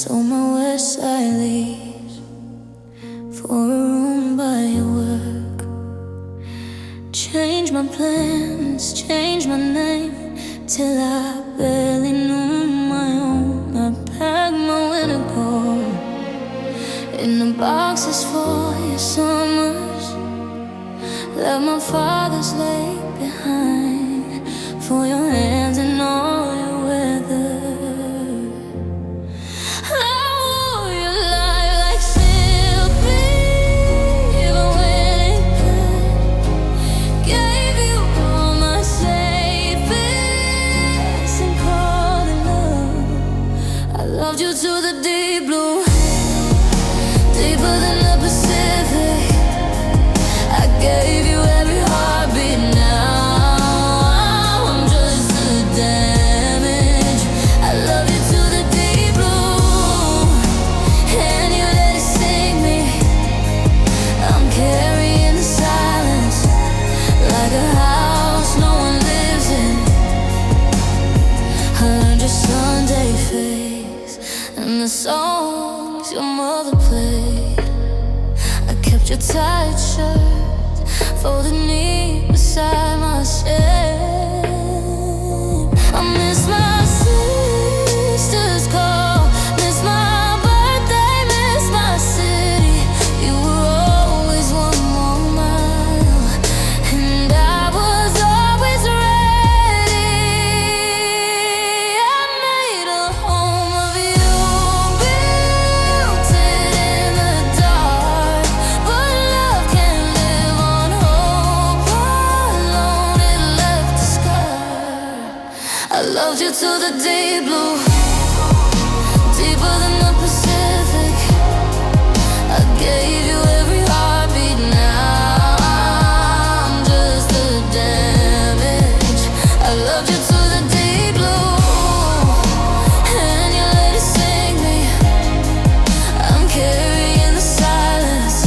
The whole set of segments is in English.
So my west side leaves for a room by your work. Change my plans, change my name, till I barely knew my own. I packed my winter coat in the boxes for your summers. Left my father's lake behind for your hands and all your weather. Loved you to the deep blue, deeper than the Pacific. I gave you every heartbeat. Now I'm just the damage. I love you to the deep blue, and you let it sink me. I'm carrying the silence like a house no one lives in. I learned your Sunday face and the songs your mother played. I kept your tight shirt folded neat beside my shame. I miss my sister's call, miss my birthday, miss my city. You were always one more mile, and I was always ready. I made a home of you, built it in the dark. But love can't live on hope alone, it left a scar. I loved you to the deep blue, deeper than the Pacific. I gave you every heartbeat. Now I'm just the damage. I loved you to the deep blue, and you let it sink me. I'm carrying the silence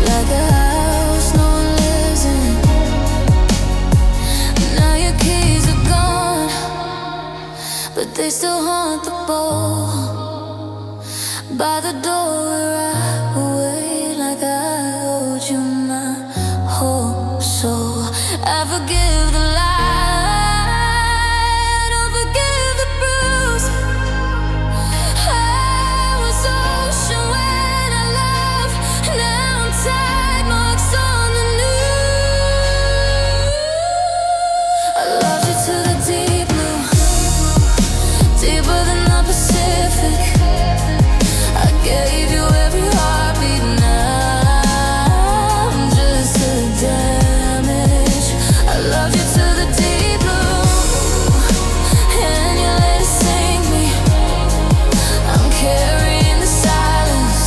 like a house no one lives in. Now your keys are gone, but they still haunt the bowl by the door where I wait, like I owed you my whole soul. I forgive the lie, don't forgive the bruise. I was ocean when I love, now I'm tag marks on the news. I loved you to the deep blue, deeper than the Pacific. I gave you every heartbeat. Now I'm just the damage. I loved you to the deep blue, and you let it sink me. I'm carrying the silence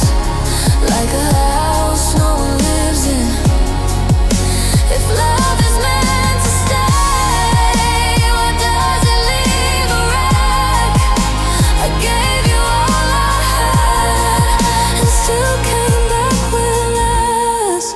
like a house no one lives in. If love is meant to stay, why does it leave a wreck? I gave you all I had and still came back with less.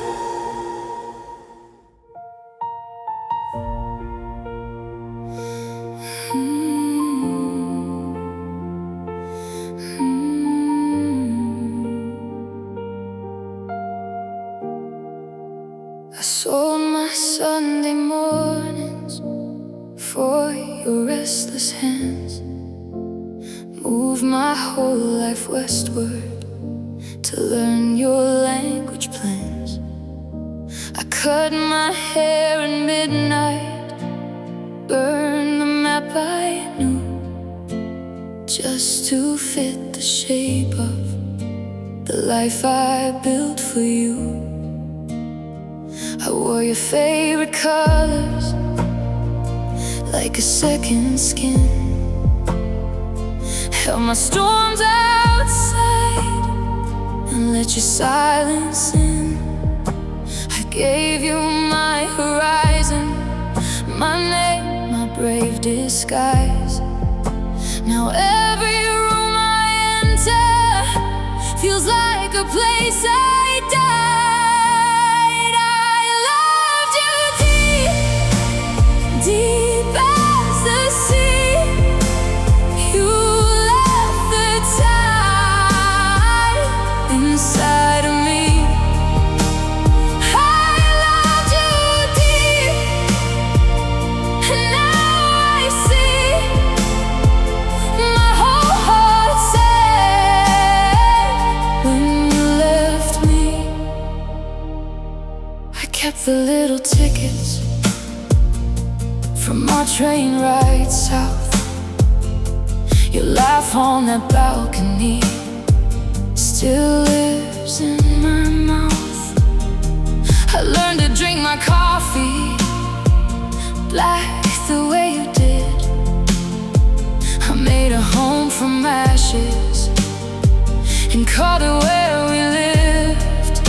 I sold my Sunday mornings for your restless hands. Moved my whole life westward to learn your language plans. I cut my hair at midnight, burned the map I knew, just to fit the shape of the life I built for you. I wore your favorite colors like a second skin, held my storms outside and let your silence in. I gave you my horizon, my name, my brave disguise. Now every room I enter feels like a place I died. I loved you deep, deep as the sea. You left the tide. the little tickets from our train ride south. Your laugh on that balcony still lives in my mouth. I learned to drink my coffee black the way you did. I made a home from ashes and called it where we lived.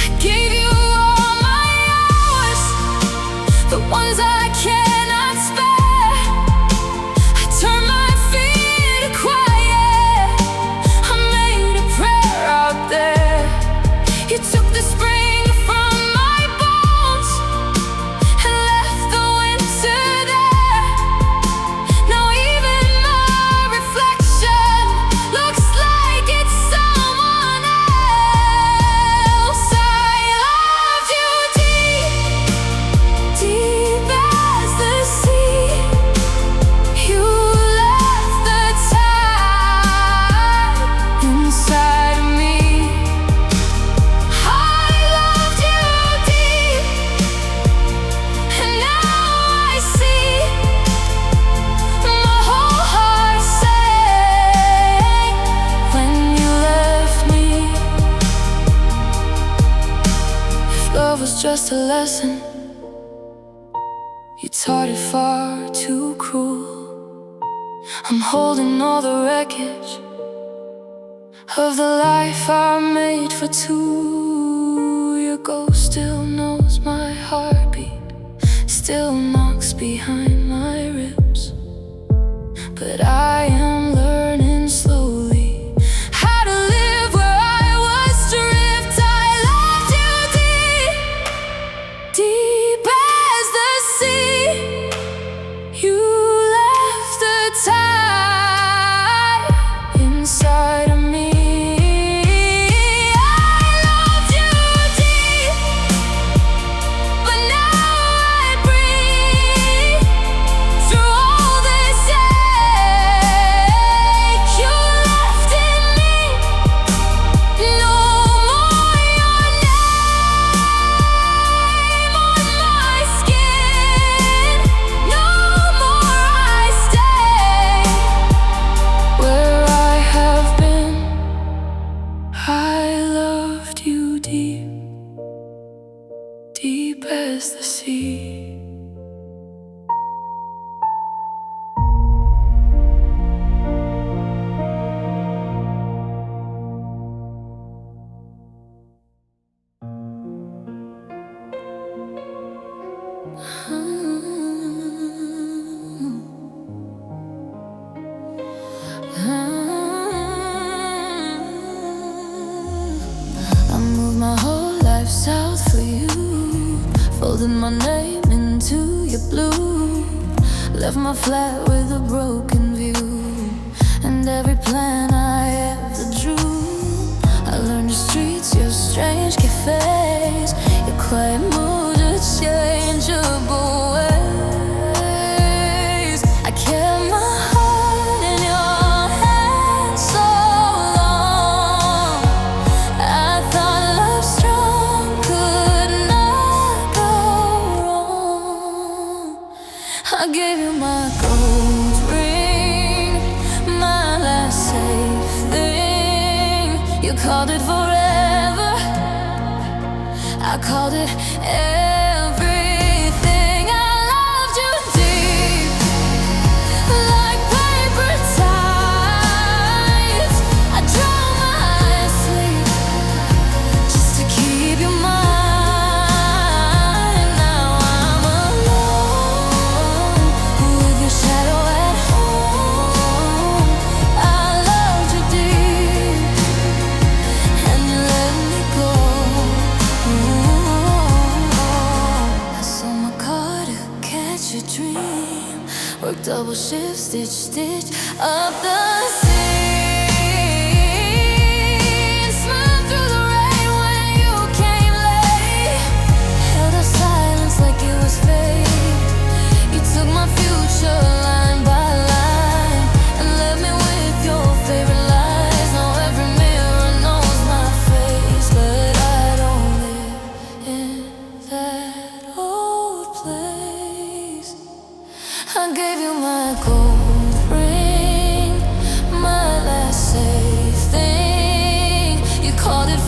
I gave you all my hours, the ones I cannot spare. I turned my feet to quiet, I made a prayer out there. You took the spring from my bones and left the winter there. Now even my reflection looks like it's someone else. I loved you deep, deep as the sea. You left the tide inside of me. I loved you deep, and now I see my whole heart sank when you left me. If love was just a lesson, you taught it far too cruel. I'm holding all the wreckage of the life I made for two. Your ghost still knows my heartbeat, still knocks behind my ribs. But I am learning slowly how to live where I was stripped. I loved you deep, deep as the sea. You left the tide inside of me. I loved you deep, but now I breathe through all this ache you left in me. No more your name on my skin. No more I stay where I have been. I loved you deep, deep as the sea. I moved my whole life south for you, folded my name into your blue, left my flat with a broken view, and every plan I ever drew. I learned the streets, your strange cafes, your quiet mood, your changeable ways. I kept my heart in your hands so long. I thought love strong could not go wrong. I gave you my gold ring, my last safe thing. You called it forever, I called it everything. I loved you deep, like paper tides. I drowned my sleep just to keep you mine. Now I'm alone with your shadow at home. I loved you deep, and you let me go. I sold my car to catch a dream, work double shift, stitch up the scene. Smooth through the rain when you came late, held our silence like it was fate. You took my future line by line and left me with your favorite lies. Now every mirror knows my face, but I don't live in that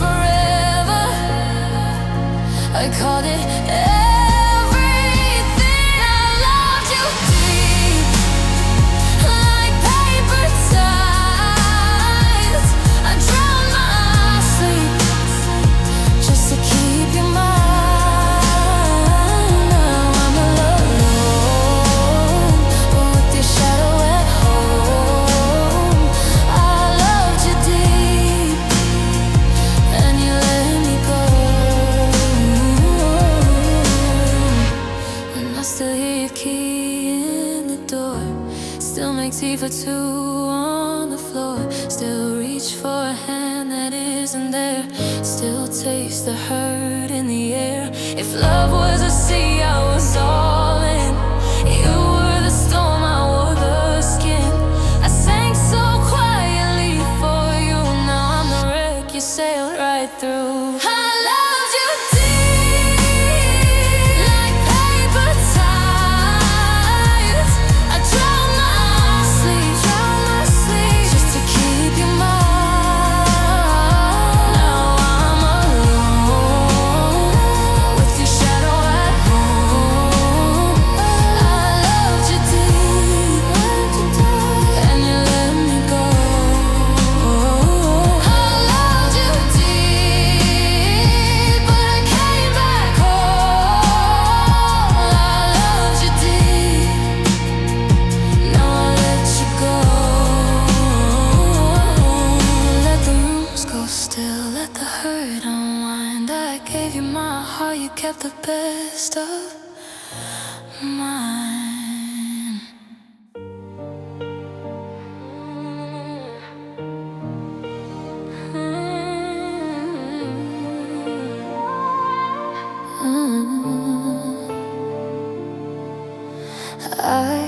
forever. I called it everything. I loved you deep, like paper tides. I drowned my sleep just to keep you mine. Now I'm alone with your shadow at home. I loved you deep, and you let me go. And I still hear your key in the door. Still make tea for two on the floor. Still reach for a hand that isn't there. Still taste the hurt in the air. If love was a sea, I was all in. You were the storm, I wore the skin. I sank so quietly for you. Now I'm the wreck you sailed right through. I loved you deep, like paper tides. I drowned my sleep just to keep you mine. Now I'm alone with your shadow at home. I loved you deep, and you let me go. I loved you deep, but I came back home. I loved you deep, now I let you go. Let the rooms go still, let the hurt unwind. I gave you my heart, you kept the best of mine. I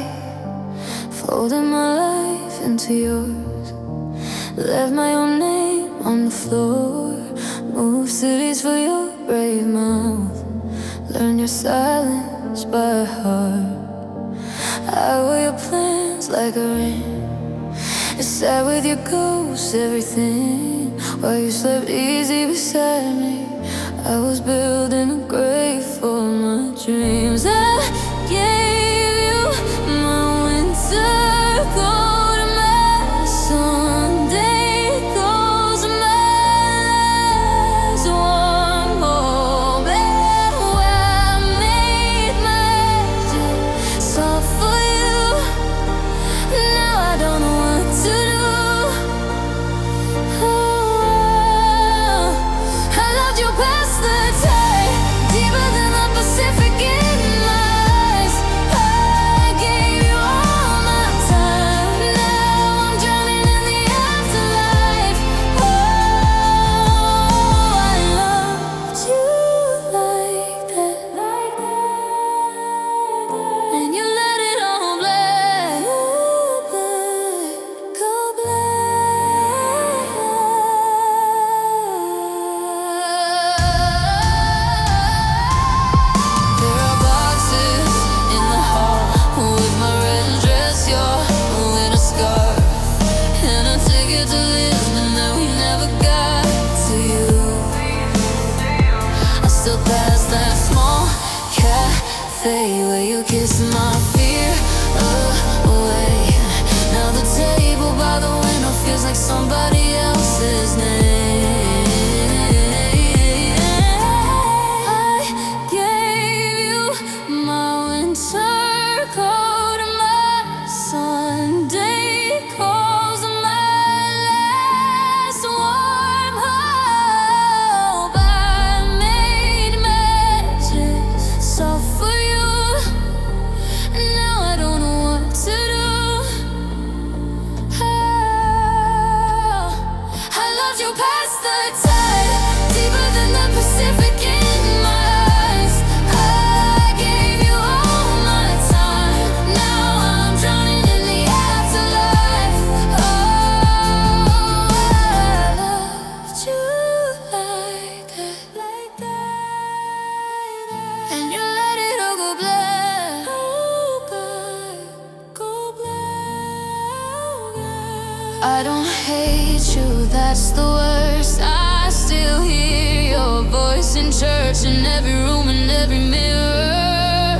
folded my life into yours, left my own name on the floor. Moved cities for your brave mouth, learn your silence by heart. I wear your plans like a ring. I sat with your ghost, everything, while you slept easy beside me. I was building a grave for my dreams. I gave you my winter coat and my Sunday clothes and my last warm moment where I made magic soft for you. Now I don't know what to do. I loved you past the tide, deeper than the Pacific in my eyes. I gave you all my time. Now I'm drowning in the afterlife. Oh, I loved you like that, and you let it all black, go black. There are boxes in the hall with my red dress, your winter scarf, and a ticket to Lisbon that we never got to you. I still pass that small cafe where you kiss my fear away. Now the table by the window feels like somebody else's name. I gave you my winter coat and my Sunday clothes and my last warm hope. I made magic soft for you. Now I don't know what to do. I loved you past the tide, deeper than the Pacific in my eyes. I gave you all my time. Now I'm drowning in the afterlife. Oh, I loved you like that, and you let it all go black. Go black. I don't hate you, that's the worst. I still hear your voice in church, in every room, in every mirror.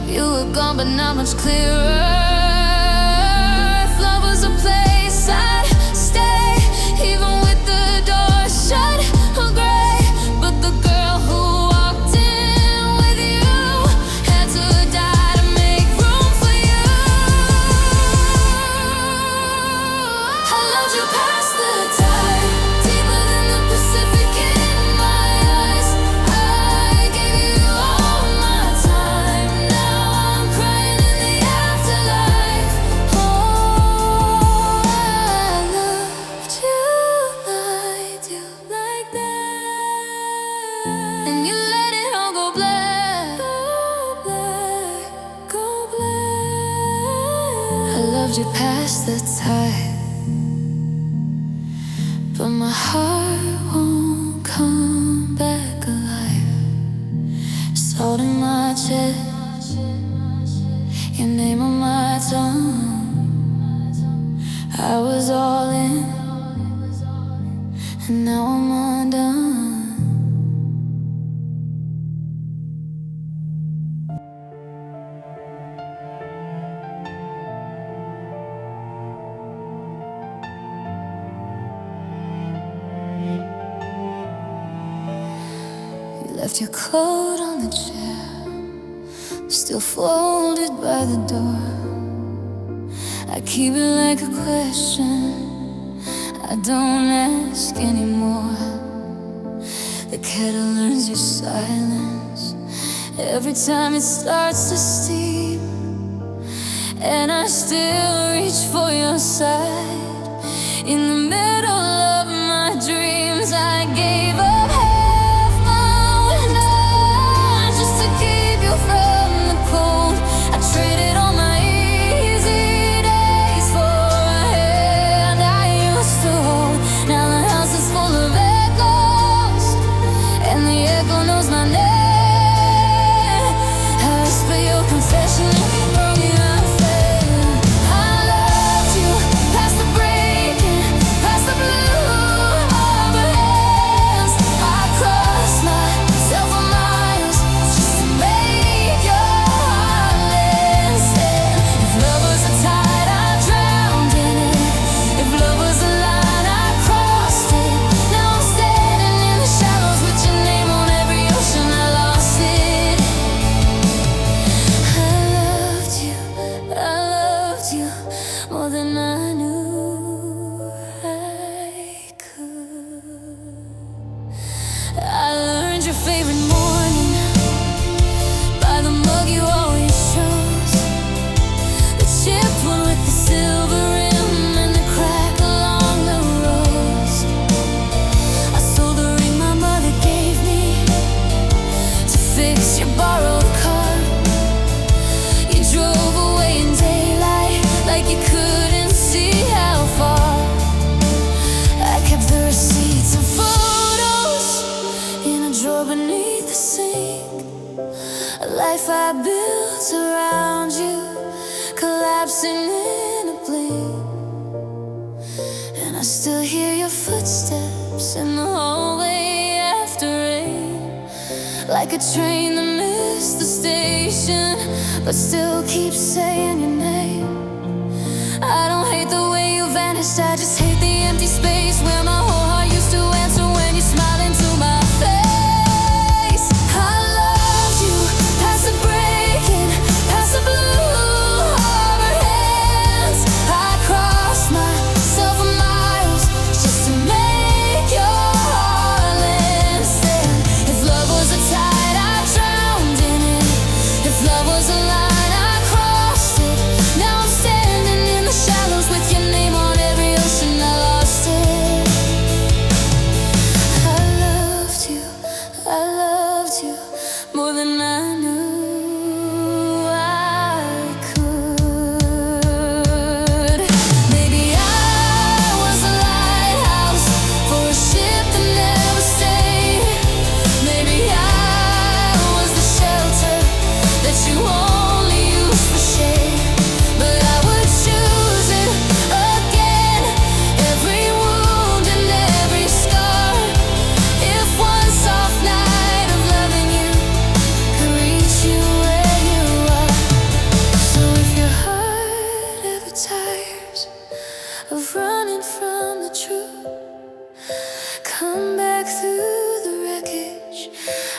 You were gone, but not much clearer. If love was a place, I'd stay, even with the door shut or gray. But the girl who walked in with you had to die to make room for you. I loved you past the tide, deeper than the Pacific in my eyes. I gave you all my time, now I'm crying in the afterlife. Oh, I loved you like that, and you let it all go black, go black, go black. I loved you past the tide, but my heart won't come back alive. Salt in my chest, your name on my tongue. I was all in, and now I'm undone. You left your coat on the chair, still folded by the door. I keep it like a question, I don't ask anymore. The kettle learns your silence every time it starts to steam, and I still reach for your side. In the middle of my dreams, I gave up half my window just to keep you from the cold. I traded all my easy days for a hand I used to hold. Now the house is full of echoes, and the echo knows my name. I whisper your confession if you broke me, I fail. I loved you past the breaking, past the blue harbor hands. I crossed myself for miles just to make your heart listen. If love was a tide, I drowned in it. If love was a line, I crossed it. Now I'm standing in the shallows with your name on every ocean. I lost it. I loved you more than I knew I could. I learned your favorite morning by the mug you always chose, the chipped one with the silver rim and the crack along the rose. I sold the ring my mother gave me to fix your borrowed car. You drove away in daylight like you couldn't see how far. I kept the receipts and photos in a drawer beneath the sink. A life I built around you, collapsing in a blink. And I still hear your footsteps in the hallway after rain, like a train that missed the station but still keeps saying your name. I don't hate the way you vanished, I just hate the empty space where my whole heart used to answer when you smiled into my face. I loved you past the breaking, past the blue harbor hands. I crossed myself for miles just to make your heart listen. If love was a tide, I drowned in it. If love was a line, I crossed it. Now I'm standing in the shallows with your name on every ocean. I lost it.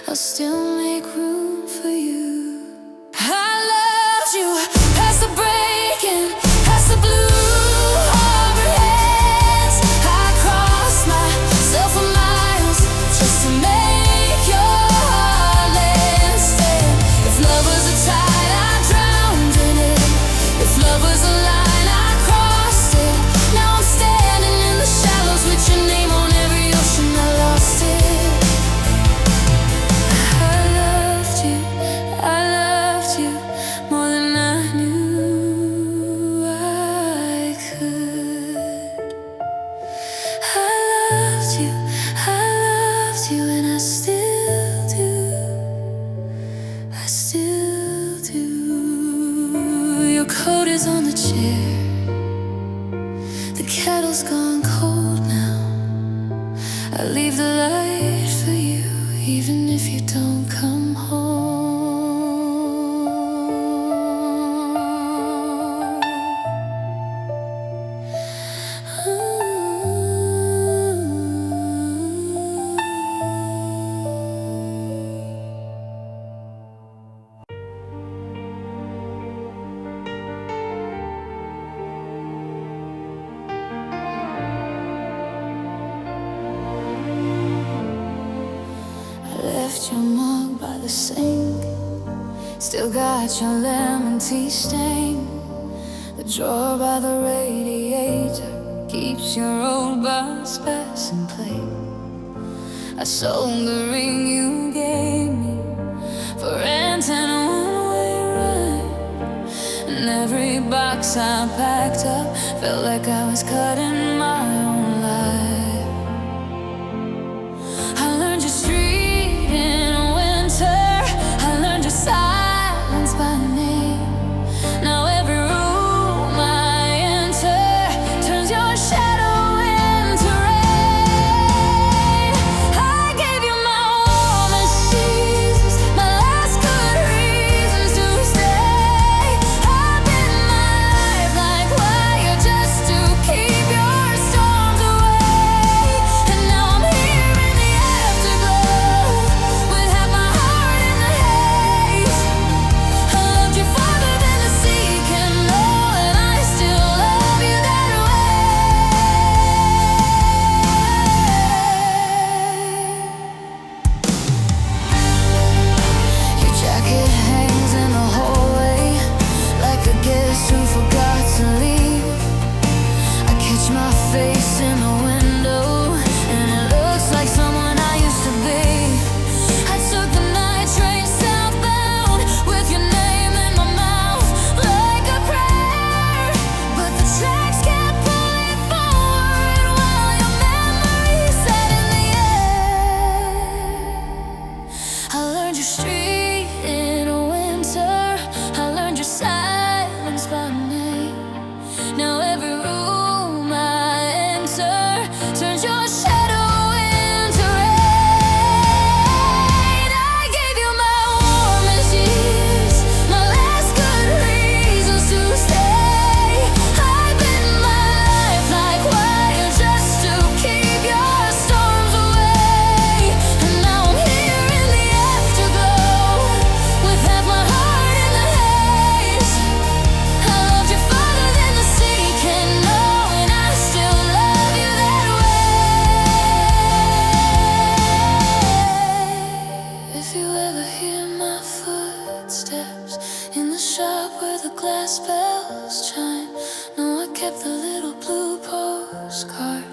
I'll still make room for you. I loved you past the breaking, past the blue overheads. I crossed myself for miles just to make your heart land stay. If love was a tide, I drowned in it. If love was a line, I crossed it. Now I'm standing in the shallows with your name on every ocean. I lost it. I loved you more than I knew I could. I loved you, and I still do. I still do. Your coat is on the chair. The kettle's gone cold now. I leave the light for you, even if you don't come home. Left your mug by the sink. Still got your lemon tea stain. The drawer by the radiator keeps your old bus pass in play. I sold the ring you gave me for rent and a one-way ride. And every box I packed up felt like I was cutting my own life. I learned your street in winter. I learned your silence by name. Now every room I enter turns your shadow into rain. I gave you my warmest seasons, my last good reasons to stay. I've been my life like wire just to keep your storms away. And now I'm here in the afterglow with half my heart in the haze. I loved you farther than the sea can know, and I still love you that way. Your jacket hangs in the hallway like a guest who forgot to leave. I catch my face in the window, and it looks like someone I used to be. I took the night train southbound with your name in my mouth like a prayer, but the tracks kept pulling forward while your memory sat in the air. I learned your street in winter. I learned your silence by name. Now every room I enter turns your shadow into rain. I gave you my warmest years, my last good reasons to stay. I've been my life like wire just to keep your storms away. And now I'm here in the afterglow with half my heart in the haze. I loved you farther than the sea can know, and I still love you that way. If you ever hear my footsteps in the shop where the glass bells chime, know I kept the little blue postcard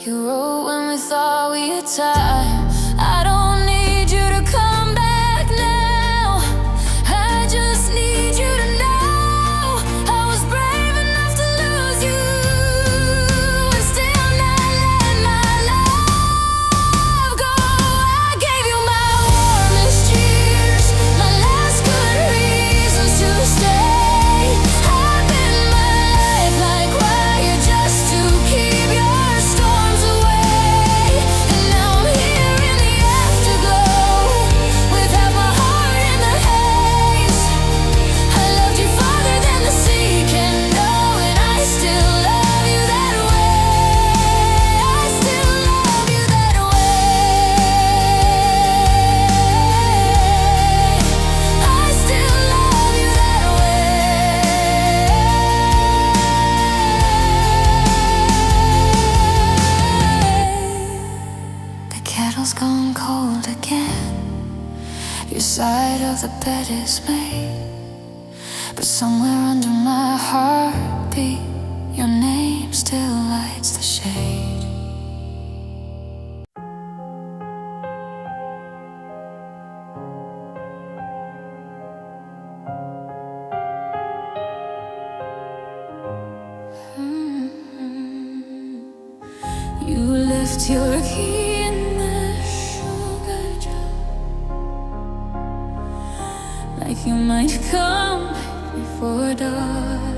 you wrote when we thought we had time. I don't need you to come back now. I just need you to know I was brave enough to lose you and still not let my love go. I gave you my warmest years, my last good reasons to stay. I've been my life like wire just to keep your storms away. And now I'm here candle's gone cold again. Your side of the bed is made, but somewhere under my heartbeat, your name still lights the shade. You left your key in the sugar jar, like you might come before dark.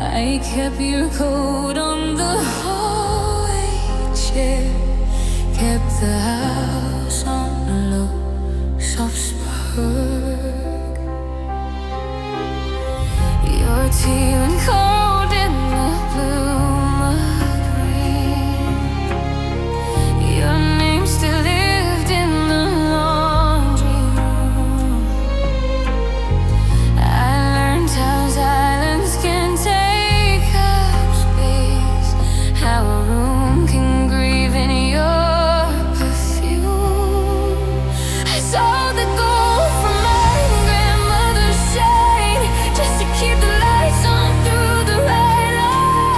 I kept your coat on the hallway chair, kept the house on a low, soft spark. Your tea went cold in the blue mud rain. Your name still lived in the laundry room. I learned how silence can take up space, how a room can grieve in your perfume. I saw the gold from my grandmother's shade, just to keep the lights on through the rain.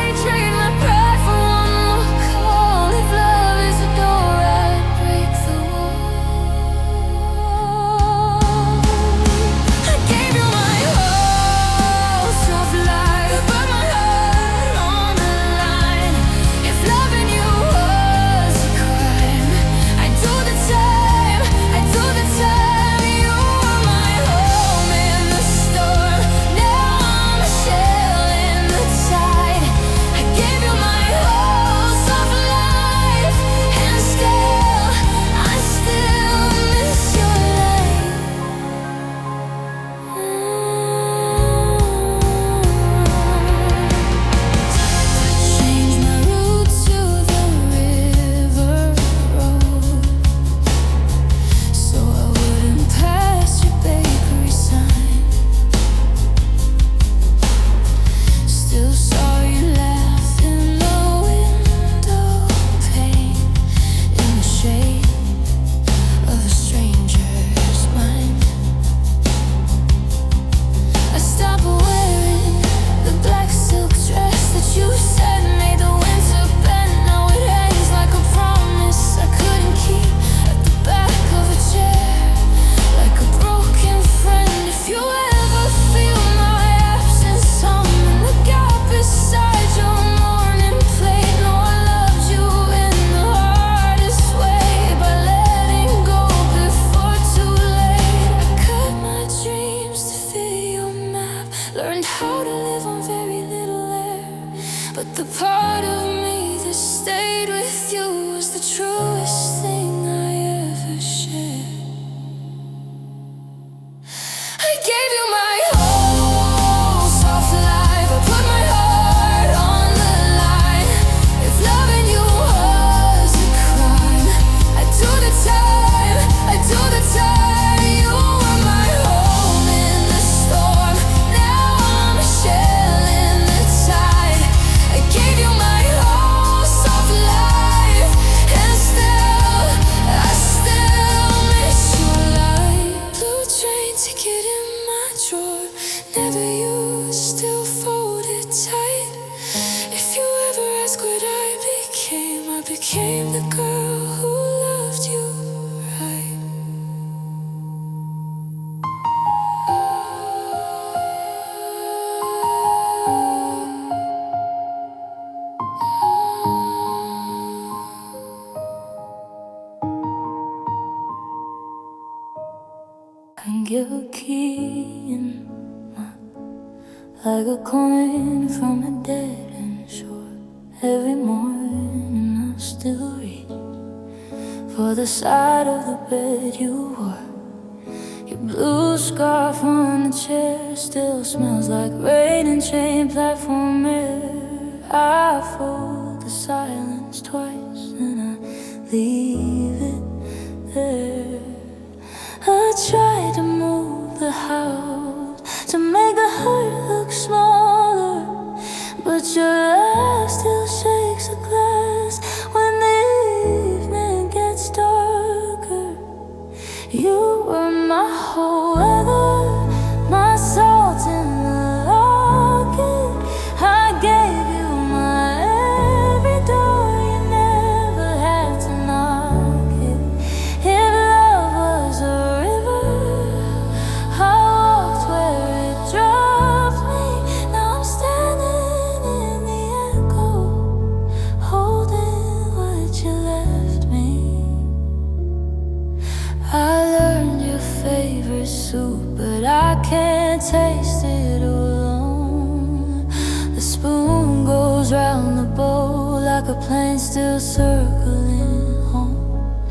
I trade my pride for one more call. If love is a door, I'd break the wall. I gave you my whole soft life, put my heart on the line. If loving you was a crime, I'd do the time, I'd do the time. You were my home in the storm, now I'm a shell in the tide. I gave you my whole soft life, and still, I still miss your light. Change my route to the river road, so I wouldn't pass your bakery sign. Still saw you laugh in the window pane, in the shade of a stranger's mind. I stopped wearing the black silk dress that you said made the winter bend. Now it hangs like a promise I couldn't keep at the back of a chair, like a broken friend. If you ever feel my absence hum in the gap beside your morning plate, know I loved you in the hardest way, by letting go before too late. I cut my dreams to fit your map, learned how to live on very little air, but the part of me that stayed with you was the truest thing I ever shared. I gave you my whole soft life, I put my heart on the line. If loving you was a crime, I'd do the time, I'd do the time. You were my home in the storm, now I'm a shell in the tide. I gave you my whole soft life, and still, I still miss your light. Blue train ticket in my drawer, never used, still folded tight. If you ever ask what I became the girl who loved you right. Hang your key in my, like a coin from a dead-end shore. Every morning I'll still reach for the side of the bed you wore. Your blue scarf on the chair still smells like rain and train platform air. I fold the silence twice and I leave it there. I tried to move the house to make the hurt look smaller, but your laugh still shakes the glass when still circling home.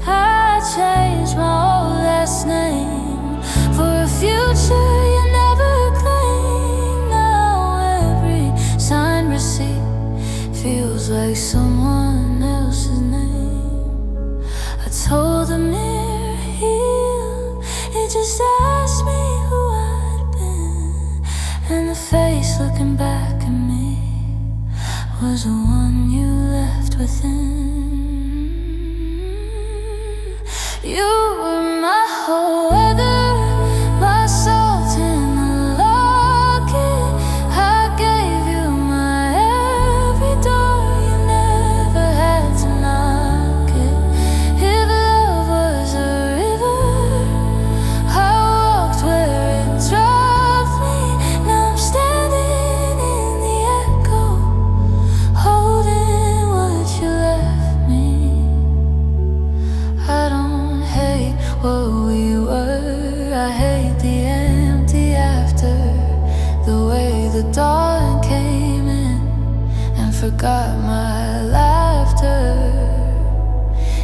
I changed my old last name for a future you never claimed. Now every signed receipt feels like someone else's name. I told the mirror heal, it just asked me who I'd been, and the face looking back at me was the one you left within. You were my whole weather, my salt in the locket. I gave you my every door, you never had to knock it. If love was a river, I walked where it dropped me. Now I'm standing in the echo, holding what you left me. I don't hate what we were, I hate the empty after, the way the dawn came in and forgot my laughter.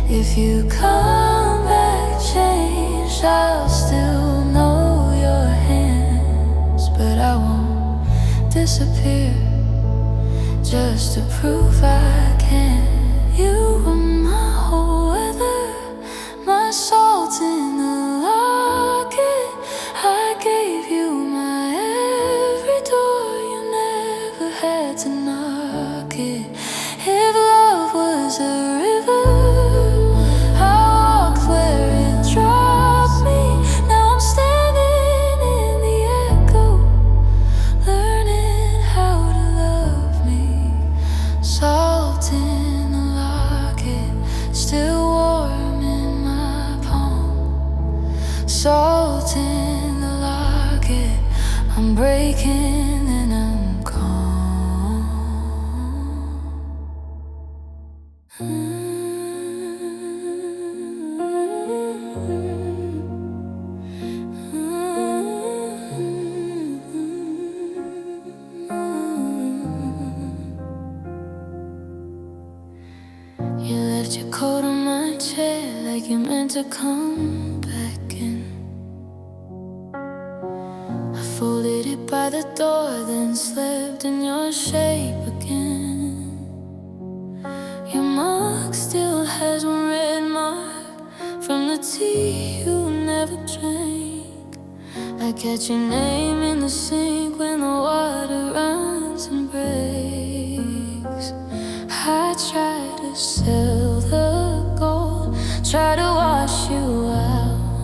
If you come back changed, I'll still know your hands, but I won't disappear just to prove I can. You were my whole weather, my salt in the locket. I gave you my every door, you never had to knock it. If love was a river, I walked where it dropped me. Now I'm standing in the echo, learning how to love me. Salt in the locket, still warm in my palm. Salt in the locket, I'm breaking and I'm calm. You left your coat on my chair like you meant to come back in. I folded it by the door, then slept in your shape again. Your mug still has one red mark from the tea you never drank. I catch your name in the sink when the water runs and breaks. I try to sell the gold, try to wash you out,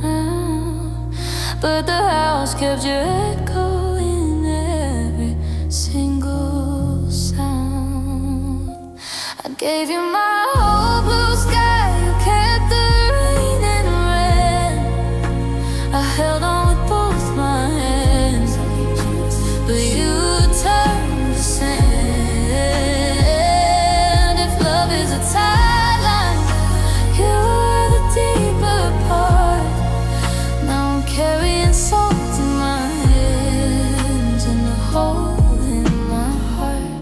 but the house kept your echo in every single sound. I gave you my whole blue sky, you kept the rain and red. I held on with both my hands, but you turned to sand. If love is a tide line, you were the deeper part. Now I'm carrying salt in my hands and a hole in my heart.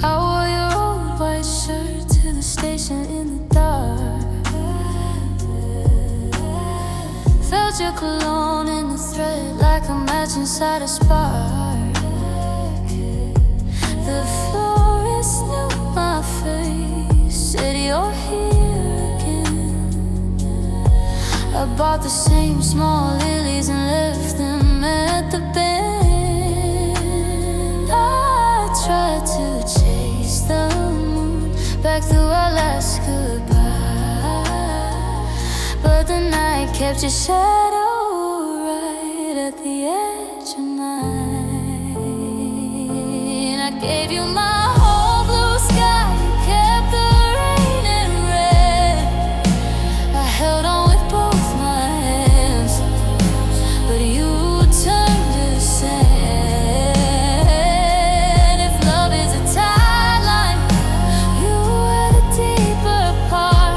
I wore your old white shirt to the station in the dark. Felt your cologne in the thread like a match inside a spark. The florist knew my face, said you're here again. I bought the same small lilies and left them at the bend. I tried to chase the moon back through our last goodbye, but the night kept your shadow right at the edge of night. I gave you my whole blue sky, you kept the rain and red. I held on with both my hands, but you turned to sand. If love is a tide line, you were the deeper part.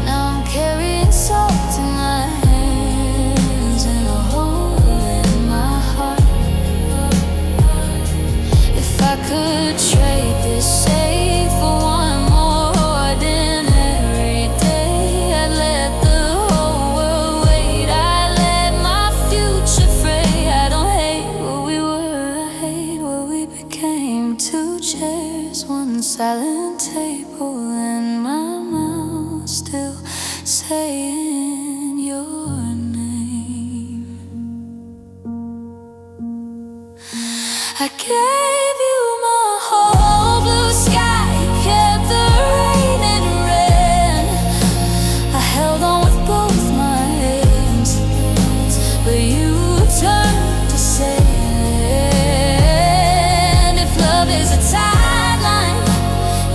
Now I'm carrying salt in my hands and a hole in my heart. If I could years, one silent table, and my mouth still saying your name. I gave you my whole blue sky, kept the rain in red. I held on with both my hands, but you turned to sand. If love is a timeline,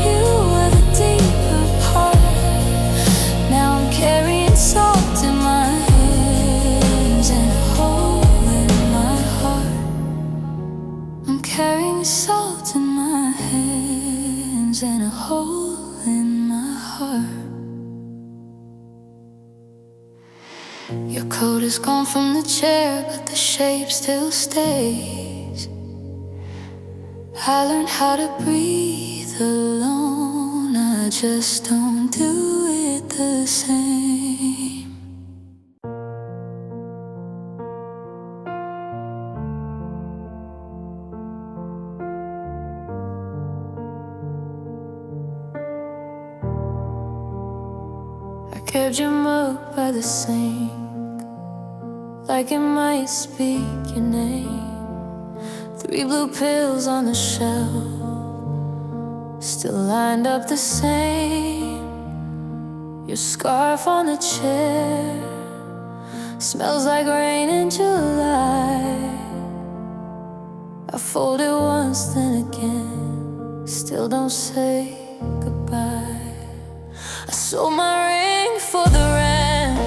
you were the deeper part. Now I'm carrying salt in my hands and a hole in my heart. I'm carrying salt in my hands and a hole in my heart. Your coat is gone from the chair, but the shape still stays. I learned how to breathe alone, I just don't do it the same. I kept your mug by the sink, like it might speak your name. 3 blue pills on the shelf, still lined up the same. Your scarf on the chair smells like rain in July. I fold it once, then again, still don't say goodbye. I sold my ring for the rent,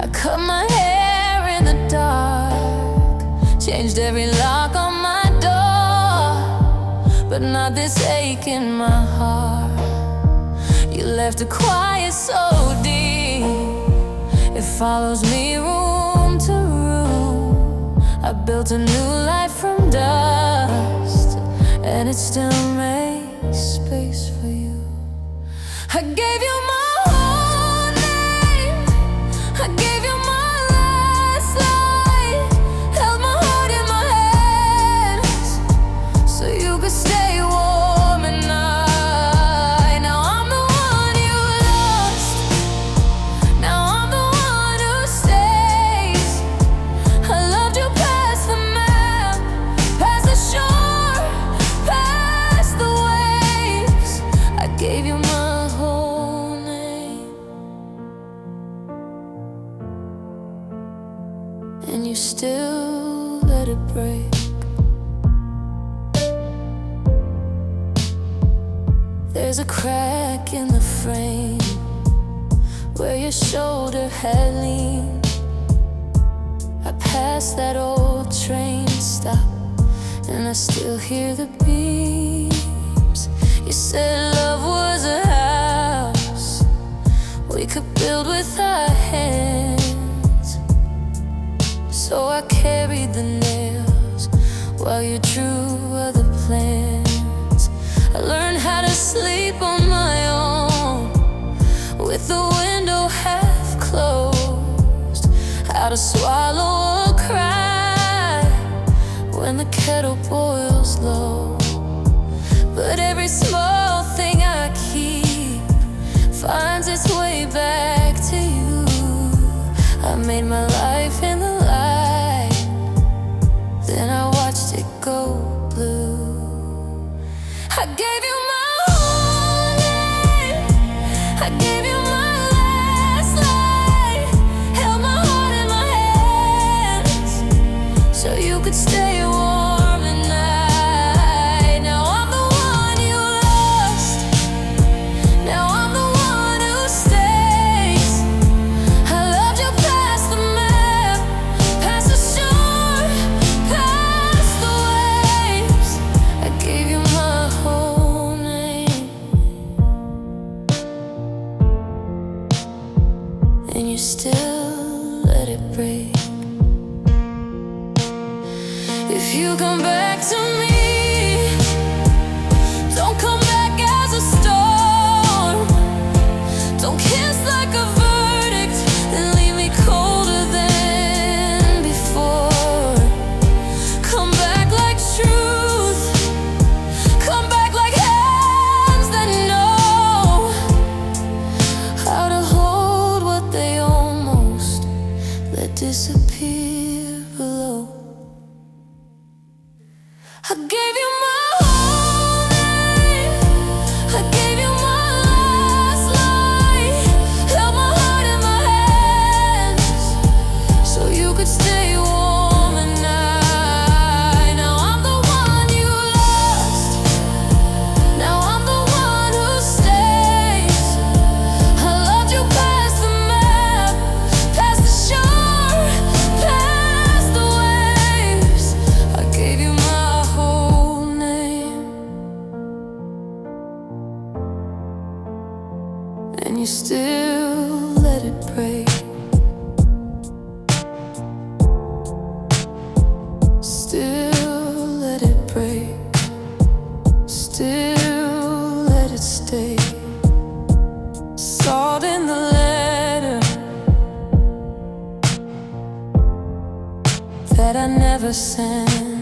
I cut my hair in the dark, changed every lock on my door, but not this ache in my heart. You left a quiet so deep, it follows me room to room. I built a new life from dust, and it still makes space for you. I gave you my whole name, I gave you my last life, held my heart in my hands so you could stay warm at night. Now I'm the one you lost, now I'm the one who stays. I loved you past the map, past the shore, past the waves. I gave you my whole name, and you still let it break. There's a crack in the frame where your shoulder had leaned. I passed that old train stop, and I still hear the beams. You said love was a house we could build with our hands, so I carried the nails while you drew other plans. I learned how to sleep on my own, with the window half closed, how to swallow a cry when the kettle boils low. But every small thing I keep finds its way back to you. I made my life in the light, then I watched it go blue. I gave you my whole name, I gave you my last life, held my heart in my hands so you could stay warm at night. Now I'm the one you lost, now I'm the one who stays. I loved you past the map, past the shore, past the waves. I gave you my whole name, and you still let it break. If and you still let it break. Still let it break. Still let it stay. Salt in the letter that I never sent.